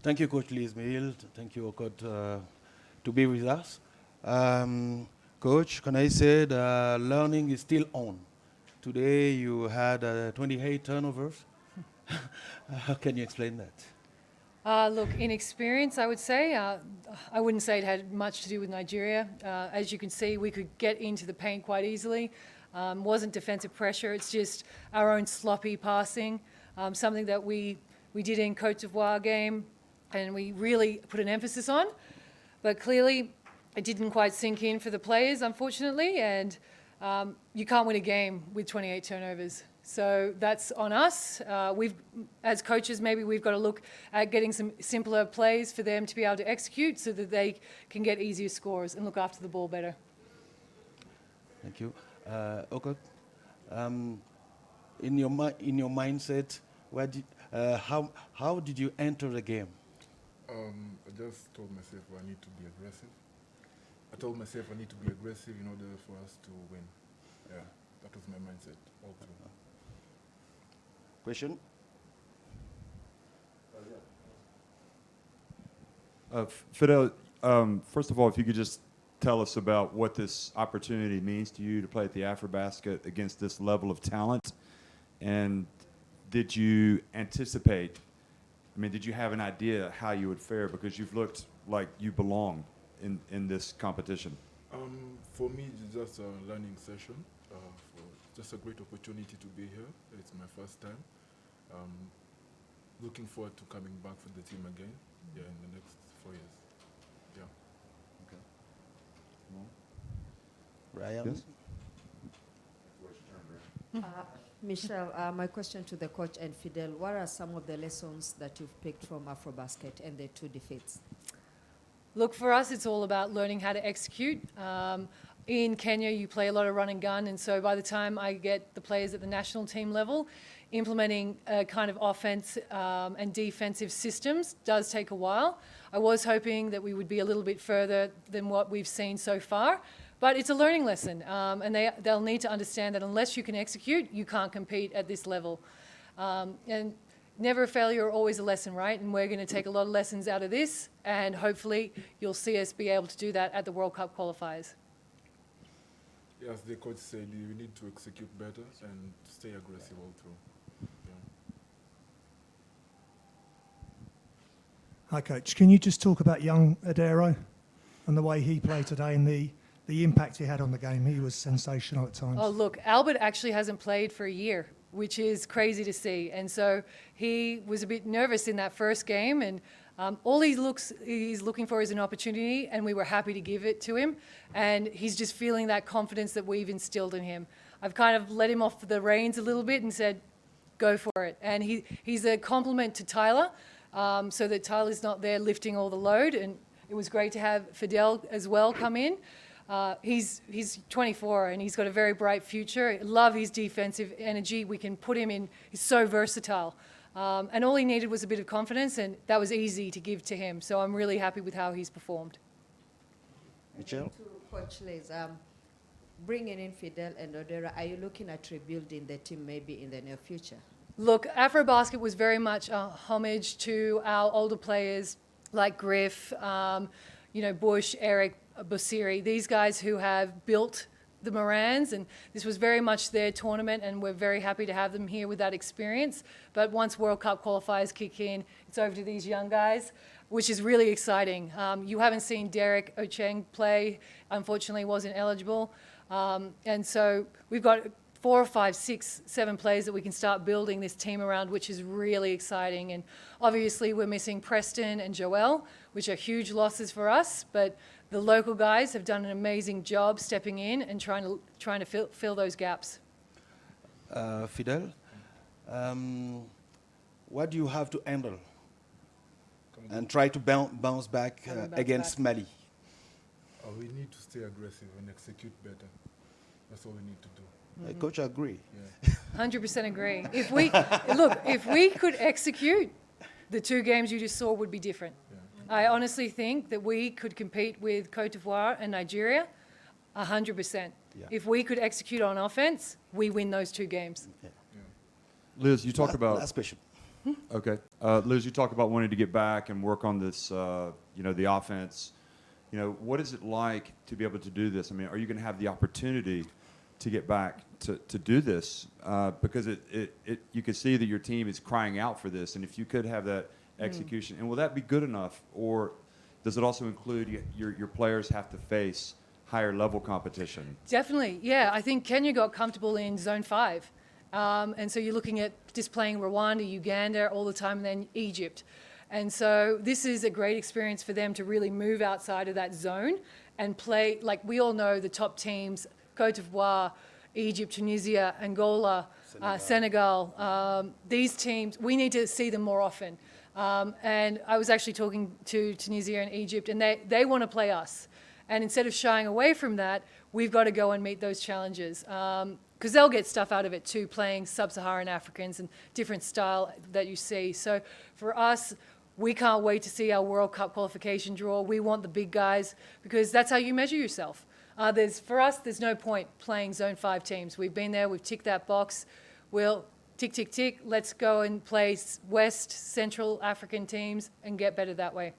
Thank you, Coach Lismail. Thank you, Coach, to be with us. Coach, can I say the learning is still on? Today you had 28 turnovers. How can you explain that? Look, in experience, I would say, I wouldn't say it had much to do with Nigeria. As you can see, we could get into the paint quite easily. Wasn't defensive pressure, it's just our own sloppy passing, something that we did in Cote d'Ivoire game and we really put an emphasis on. But clearly, it didn't quite sink in for the players, unfortunately, and you can't win a game with 28 turnovers. So that's on us. As coaches, maybe we've got to look at getting some simpler plays for them to be able to execute so that they can get easier scores and look after the ball better. Thank you. Okay. In your mindset, how did you enter the game? I just told myself I need to be aggressive. I told myself I need to be aggressive in order for us to win. Yeah, that was my mindset all through. Question? Fidel, first of all, if you could just tell us about what this opportunity means to you to play at the Afrobasket against this level of talent, and did you anticipate, did you have an idea how you would fare, because you've looked like you belong in this competition? For me, it's just a learning session. Just a great opportunity to be here. It's my first time. Looking forward to coming back for the team again, in the next 4 years. Yeah. Okay. Ryan? Yes? Michelle, my question to the coach and Fidel, what are some of the lessons that you've picked from Afrobasket and the 2 defeats? Look, for us, it's all about learning how to execute. In Kenya, you play a lot of run and gun, and so by the time I get the players at the national team level, implementing a kind of offense and defensive systems does take a while. I was hoping that we would be a little bit further than what we've seen so far, but it's a learning lesson, and they'll need to understand that unless you can execute, you can't compete at this level. And never a failure, always a lesson, right? And we're going to take a lot of lessons out of this, and hopefully you'll see us be able to do that at the World Cup qualifiers. As the coach said, you need to execute better and stay aggressive all through. Hi, Coach. Can you just talk about young Adero and the way he played today and the impact he had on the game? He was sensational at times. Oh, look, Albert actually hasn't played for a year, which is crazy to see. And so he was a bit nervous in that first game, and all he's looking for is an opportunity, and we were happy to give it to him. And he's just feeling that confidence that we've instilled in him. I've kind of let him off the reins a little bit and said, go for it. And he's a compliment to Tyler, so that Tyler's not there lifting all the load. And it was great to have Fidel as well come in. He's 24 and he's got a very bright future. I love his defensive energy. We can put him in. He's so versatile. And all he needed was a bit of confidence, and that was easy to give to him. So I'm really happy with how he's performed. Michelle? To Coach Les, bringing in Fidel and Odera, are you looking at rebuilding the team maybe in the near future? Look, Afrobasket was very much a homage to our older players like Griff, Bush, Eric, Bosiri, these guys who have built the Morans, and this was very much their tournament, and we're very happy to have them here with that experience. But once World Cup qualifiers kick in, it's over to these young guys, which is really exciting. You haven't seen Derek Ocheng play, unfortunately wasn't eligible. And so we've got 4 or 5, 6, 7 players that we can start building this team around, which is really exciting. And obviously we're missing Preston and Joel, which are huge losses for us, but the local guys have done an amazing job stepping in and trying to fill those gaps. Fidel, what do you have to handle and try to bounce back against Mali? We need to stay aggressive and execute better. That's all we need to do. Coach, I agree. Yeah. 100% agree. If we could execute, the 2 games you just saw would be different. Yeah. I honestly think that we could compete with Cote d'Ivoire and Nigeria 100%. Yeah. If we could execute on offense, we win those 2 games. Okay. Liz, you talk about... Last question. Okay. Liz, you talk about wanting to get back and work on this, the offense. What is it like to be able to do this? I mean, are you going to have the opportunity to get back to do this? Because you can see that your team is crying out for this, and if you could have that execution, and will that be good enough, or does it also include your players have to face higher level competition? Definitely, yeah. I think Kenya got comfortable in Zone 5. And so you're looking at just playing Rwanda, Uganda all the time, and then Egypt. And so this is a great experience for them to really move outside of that zone and play. Like we all know the top teams, Cote d'Ivoire, Egypt, Tunisia, Angola, Senegal. These teams, we need to see them more often. And I was actually talking to Tunisia and Egypt, and they want to play us. And instead of shying away from that, we've got to go and meet those challenges. Because they'll get stuff out of it too, playing sub-Saharan Africans and different style that you see. So for us, we can't wait to see our World Cup qualification draw. We want the big guys because that's how you measure yourself. For us, there's no point playing Zone 5 teams. We've been there, we've ticked that box. We'll tick, tick, tick. Let's go and play West, Central African teams and get better that way.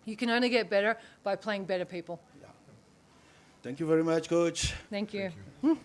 You can only get better by playing better people. Thank you very much, Coach. Thank you. Thank you.